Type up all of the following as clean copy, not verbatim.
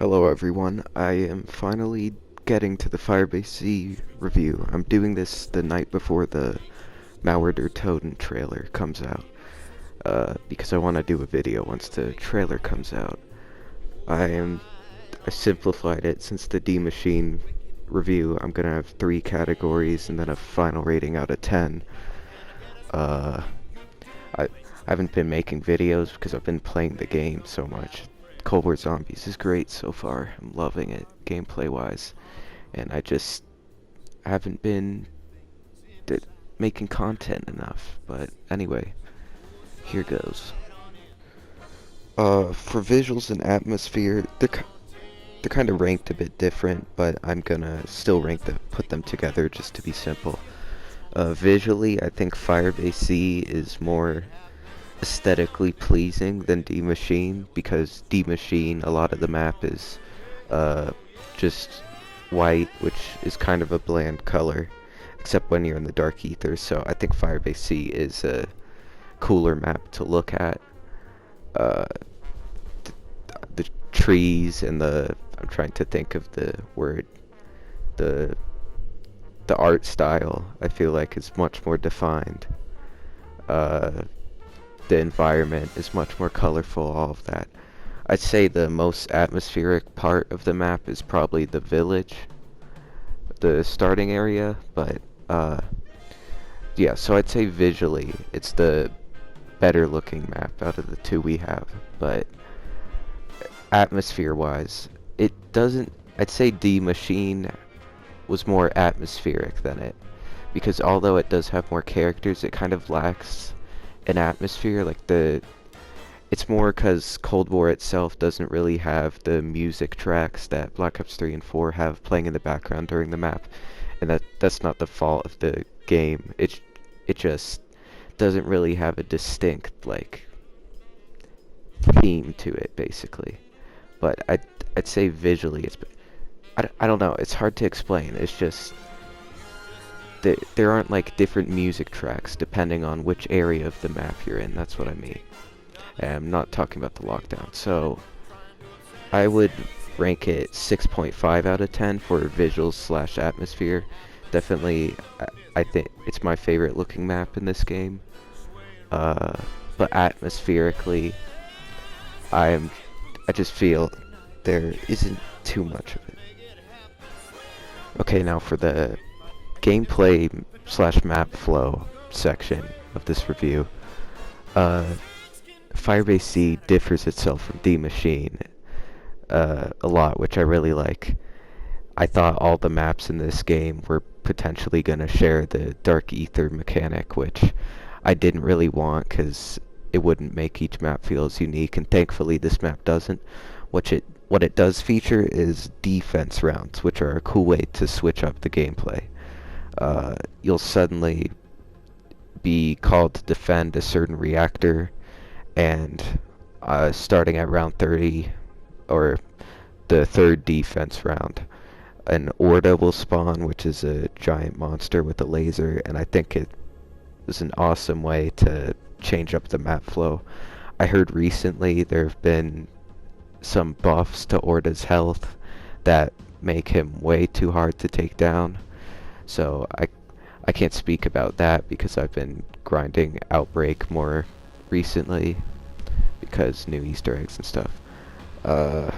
Hello everyone, I am finally getting to the Firebase Z review. I'm doing this the night before the Mauer Toten trailer comes out, because I want to do a video once the trailer comes out. I simplified it since the D Machine review. I'm gonna have 3 categories and then a final rating out of 10. Uh, I haven't been making videos because I've been playing the game so much. Cold War Zombies is great so far. I'm loving it, gameplay-wise. And I just haven't been making content enough. But anyway, here goes. For visuals and atmosphere, they're kind of ranked a bit different, but I'm gonna still put them together just to be simple. Visually, I think Firebase Z is more aesthetically pleasing than D Machine, because D Machine, a lot of the map is just white, which is kind of a bland color, except when you're in the dark ether. So I think Firebase Z is a cooler map to look at. The trees and I'm trying to think of the word, the art style, I feel like is much more defined. The environment is much more colorful, all of that. I'd say the most atmospheric part of the map is probably the village, the starting area, but yeah, so I'd say visually it's the better looking map out of the two we have, but atmosphere wise, I'd say D Machine was more atmospheric than it, because although it does have more characters, it kind of lacks an atmosphere. It's more because Cold War itself doesn't really have the music tracks that Black Ops 3 and 4 have playing in the background during the map, and that's not the fault of the game. It just doesn't really have a distinct theme to it, basically. But I'd say visually I don't know, it's hard to explain. It's just there aren't different music tracks depending on which area of the map you're in. That's what I mean. And I'm not talking about the lockdown. So I would rank it 6.5 out of 10 for visuals / atmosphere. Definitely, I think it's my favorite looking map in this game. But atmospherically, I just feel there isn't too much of it. Okay, now for the gameplay / map flow section of this review. Firebase Z differs itself from D Machine a lot, which I really like. I thought all the maps in this game were potentially going to share the dark ether mechanic, which I didn't really want because it wouldn't make each map feel as unique, and thankfully this map doesn't. What it does feature is defense rounds, which are a cool way to switch up the gameplay. You'll suddenly be called to defend a certain reactor, and starting at round 30, or the third defense round, an Orda will spawn, which is a giant monster with a laser, and I think it is an awesome way to change up the map flow. I heard recently there have been some buffs to Orda's health that make him way too hard to take down. So I can't speak about that because I've been grinding Outbreak more recently because new Easter eggs and stuff. But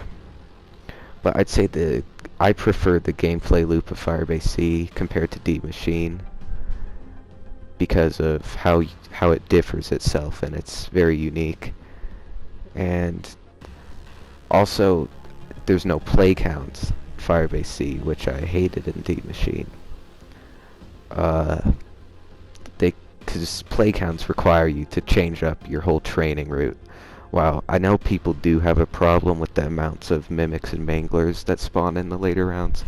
I'd say I prefer the gameplay loop of Firebase Z compared to D Machine because of how it differs itself, and it's very unique. And also, there's no play counts in Firebase Z, which I hated in D Machine. Because play counts require you to change up your whole training route. While I know people do have a problem with the amounts of mimics and manglers that spawn in the later rounds,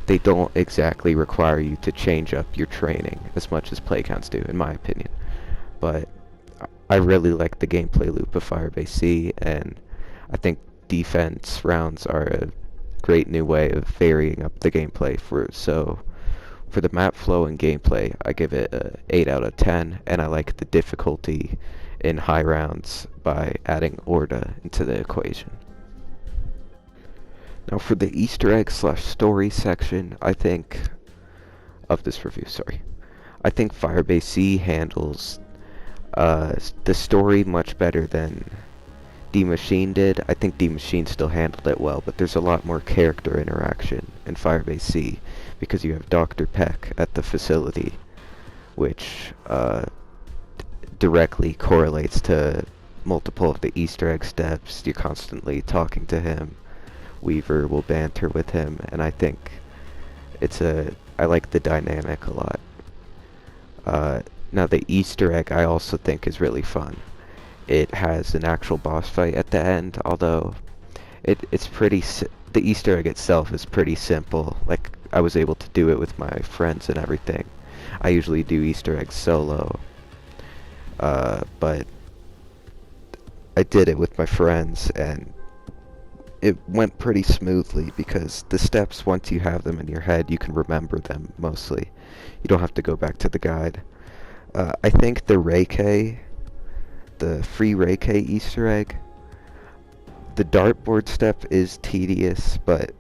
they don't exactly require you to change up your training as much as play counts do, in my opinion. But I really like the gameplay loop of Firebase Z, and I think defense rounds are a great new way of varying up the gameplay. For the map flow and gameplay, I give it a 8 out of 10, and I like the difficulty in high rounds by adding Orda into the equation. Now for the Easter egg slash story section, I think, of this review, sorry. I think Firebase Z handles the story much better than D Machine did. I think D Machine still handled it well, but there's a lot more character interaction in Firebase Z because you have Dr. Peck at the facility, which directly correlates to multiple of the Easter egg steps. You're constantly talking to him. Weaver will banter with him, and I think I like the dynamic a lot. Now the Easter egg I also think is really fun. It has an actual boss fight at the end, although it's pretty, the Easter egg itself is pretty simple. Like, I was able to do it with my friends and everything. I usually do Easter eggs solo, but I did it with my friends, and it went pretty smoothly because the steps, once you have them in your head, you can remember them mostly. You don't have to go back to the guide. I think the free Reiki Easter egg, the dartboard step is tedious, but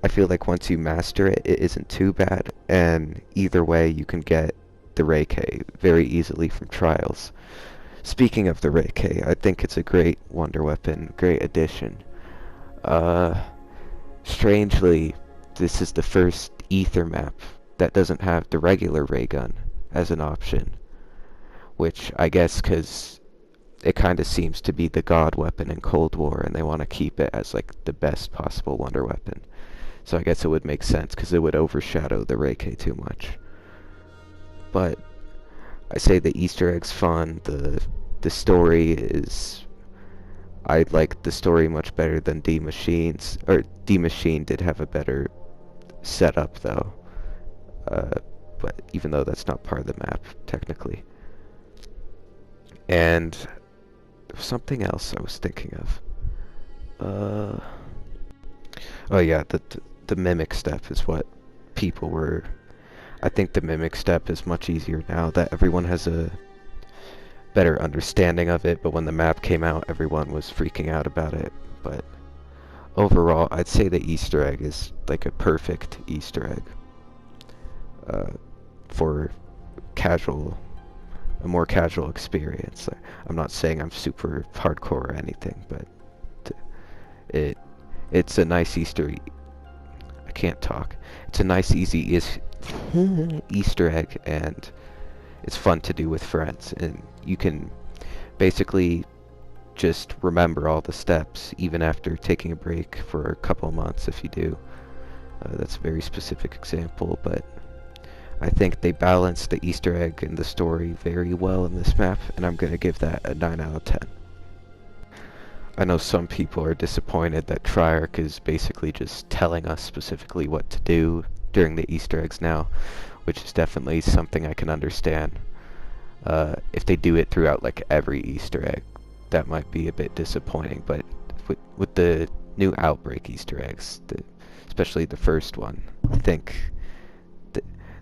I feel like once you master it, it isn't too bad, and either way you can get the Reiki very easily from trials. Speaking of the Reiki, I think it's a great wonder weapon, great addition. Strangely, this is the first Ether map that doesn't have the regular ray gun as an option, which I guess because it kind of seems to be the god weapon in Cold War, and they want to keep it as like the best possible wonder weapon. So I guess it would make sense because it would overshadow the Reiki too much. But I say the Easter egg's fun. The story is, I like the story much better than D Machine's. Or D Machine did have a better setup though. But even though that's not part of the map technically. And there was something else I was thinking of. Oh yeah, the mimic step is what people were. I think the mimic step is much easier now that everyone has a better understanding of it, but when the map came out, everyone was freaking out about it. But overall, I'd say the Easter egg is like a perfect Easter egg for a more casual experience. I'm not saying I'm super hardcore or anything, but it's a nice I can't talk. It's a nice, easy Easter egg, and it's fun to do with friends, and you can basically just remember all the steps even after taking a break for a couple of months if you do. That's a very specific example, but I think they balance the Easter egg and the story very well in this map, and I'm going to give that a 9 out of 10. I know some people are disappointed that Treyarch is basically just telling us specifically what to do during the Easter eggs now, which is definitely something I can understand. If they do it throughout like every Easter egg, that might be a bit disappointing, but with the new Outbreak Easter eggs, especially the first one, I think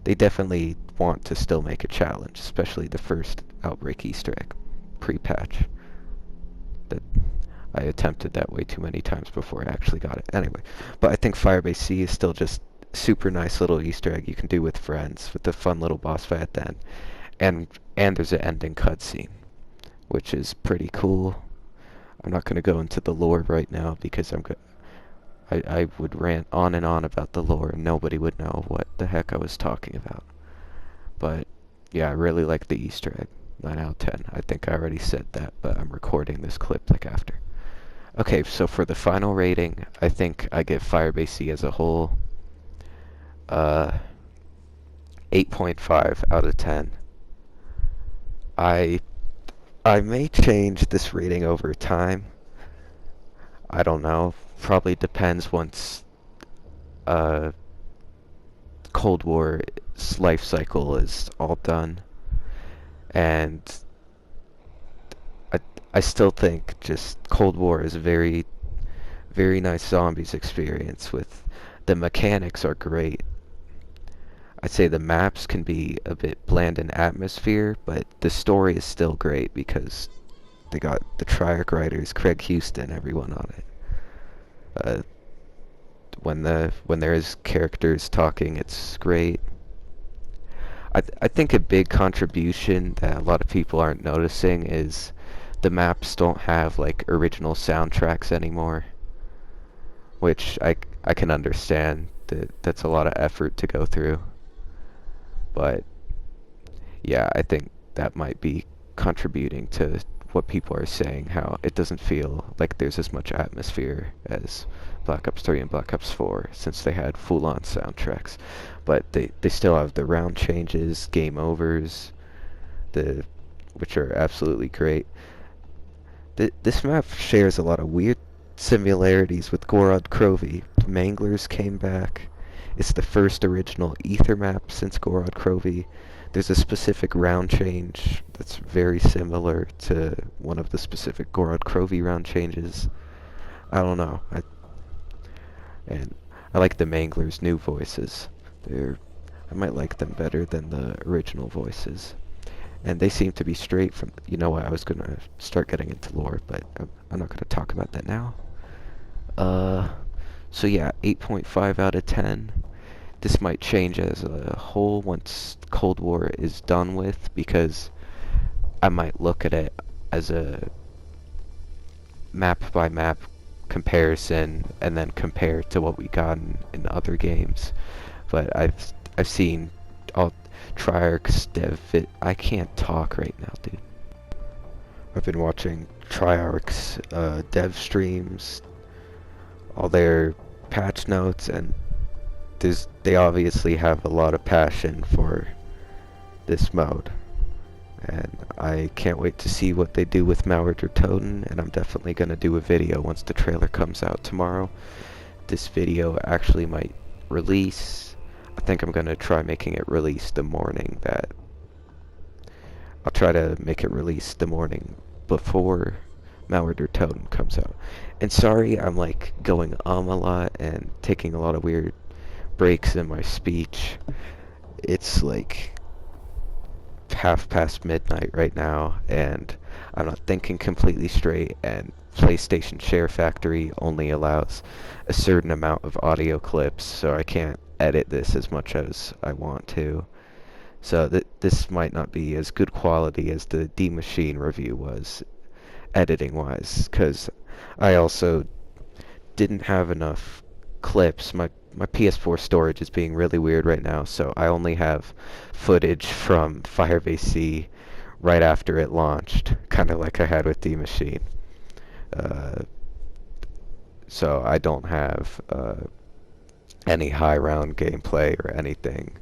they definitely want to still make a challenge, especially the first Outbreak Easter egg pre-patch. That I attempted that way too many times before I actually got it. Anyway, but I think Firebase Z is still just super nice little Easter egg you can do with friends, with the fun little boss fight at the end, and there's an ending cutscene, which is pretty cool. I'm not going to go into the lore right now because I would rant on and on about the lore and nobody would know what the heck I was talking about. But yeah, I really like the Easter egg. 9 out of 10. I think I already said that, but I'm recording this clip like after. Okay, so for the final rating, I think I give Firebase Z as a whole 8.5 out of 10. I may change this rating over time. I don't know. Probably depends once Cold War's life cycle is all done. And I still think just Cold War is a very, very nice zombies experience. With the mechanics are great. I'd say the maps can be a bit bland in atmosphere, but the story is still great because they got the Treyarch writers, Craig Houston, everyone on it. when there is characters talking, it's great. I think a big contribution that a lot of people aren't noticing is the maps don't have like original soundtracks anymore, which I can understand that that's a lot of effort to go through. But yeah, I think that might be contributing to what people are saying, how it doesn't feel like there's as much atmosphere as Black Ops 3 and Black Ops 4, since they had full-on soundtracks. But they still have the round changes, game overs, which are absolutely great. This map shares a lot of weird similarities with Gorod Krovi. Manglers came back. It's the first original Ether map since Gorod Krovi. There's a specific round change that's very similar to one of the specific Gorod Krovi round changes. I don't know. And I like the Manglers' new voices. I might like them better than the original voices. And they seem to be straight from... You know what, I was going to start getting into lore, but I'm not going to talk about that now. So yeah, 8.5 out of 10. This might change as a whole once Cold War is done with, because I might look at it as a map by map comparison and then compare to what we got in other games. But I've seen all Treyarch's dev I can't talk right now, dude. I've been watching Treyarch's dev streams, all their patch notes, and they obviously have a lot of passion for this mode. And I can't wait to see what they do with Mauer der Toten, and I'm definitely going to do a video once the trailer comes out tomorrow. This video actually might release. I think I'm going to try making it release the morning that... I'll try to make it release the morning before Mauer der Toten comes out. And sorry, I'm like going a lot and taking a lot of weird breaks in my speech. It's like midnight right now, and I'm not thinking completely straight, and PlayStation Share Factory only allows a certain amount of audio clips, so I can't edit this as much as I want to. So this might not be as good quality as the D Machine review was, editing wise, because I also didn't have enough clips. My PS4 storage is being really weird right now, so I only have footage from Firebase Z right after it launched, kind of like I had with D Machine. So I don't have any high round gameplay or anything,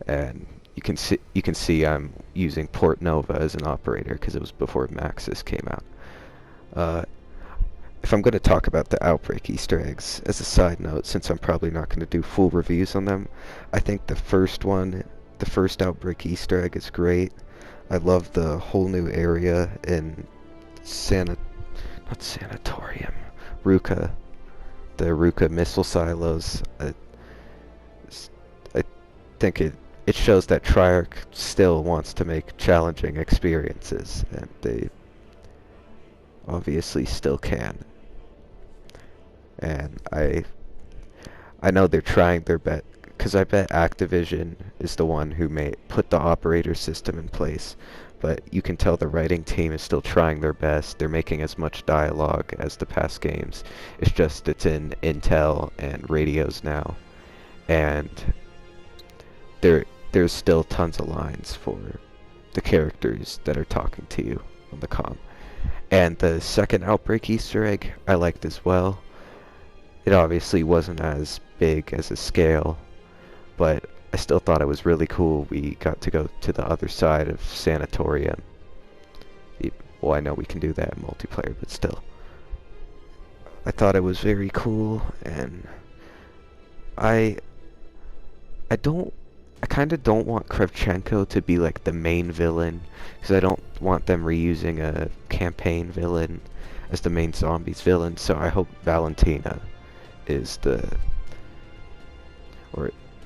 and you can see I'm using Port Nova as an operator because it was before Maxis came out. If I'm going to talk about the Outbreak Easter eggs, as a side note, since I'm probably not going to do full reviews on them, I think the first Outbreak Easter egg is great. I love the whole new area in Ruka. The Ruka missile silos. I think it shows that Treyarch still wants to make challenging experiences, and they obviously still can. And I know they're trying their best, because I bet Activision is the one who put the operator system in place, but you can tell the writing team is still trying their best. They're making as much dialogue as the past games. It's just it's in Intel and radios now, and there's still tons of lines for the characters that are talking to you on the comm. And the second Outbreak Easter egg I liked as well. It obviously wasn't as big as a scale, but I still thought it was really cool. We got to go to the other side of Sanatorium. Well, I know we can do that in multiplayer, but still. I thought it was very cool, and I kind of don't want Kravchenko to be like the main villain, because I don't want them reusing a campaign villain as the main zombies villain, so I hope Valentina is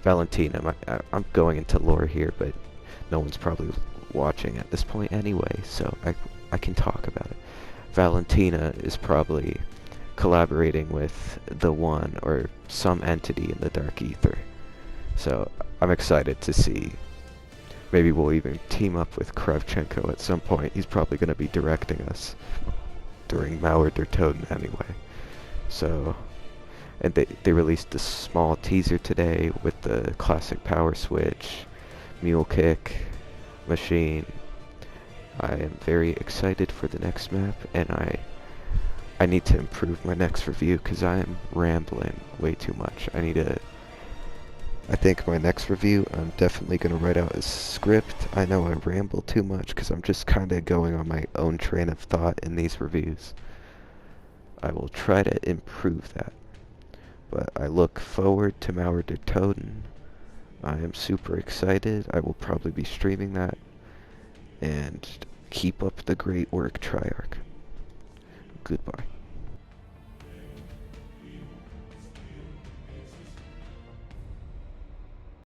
Valentina, I'm going into lore here, but no one's probably watching at this point anyway, so I can talk about it. Valentina is probably collaborating with the One or some entity in the Dark Ether. So I'm excited to see. Maybe we'll even team up with Kravchenko at some point. He's probably going to be directing us during Mauer der Toten anyway. So, and they released a small teaser today with the classic power switch, mule kick, machine. I am very excited for the next map, and I need to improve my next review because I am rambling way too much. I think my next review, I'm definitely going to write out a script. I know I ramble too much because I'm just kind of going on my own train of thought in these reviews. I will try to improve that. But I look forward to Mauer der Toten. I am super excited. I will probably be streaming that. And keep up the great work, Triarch. Goodbye.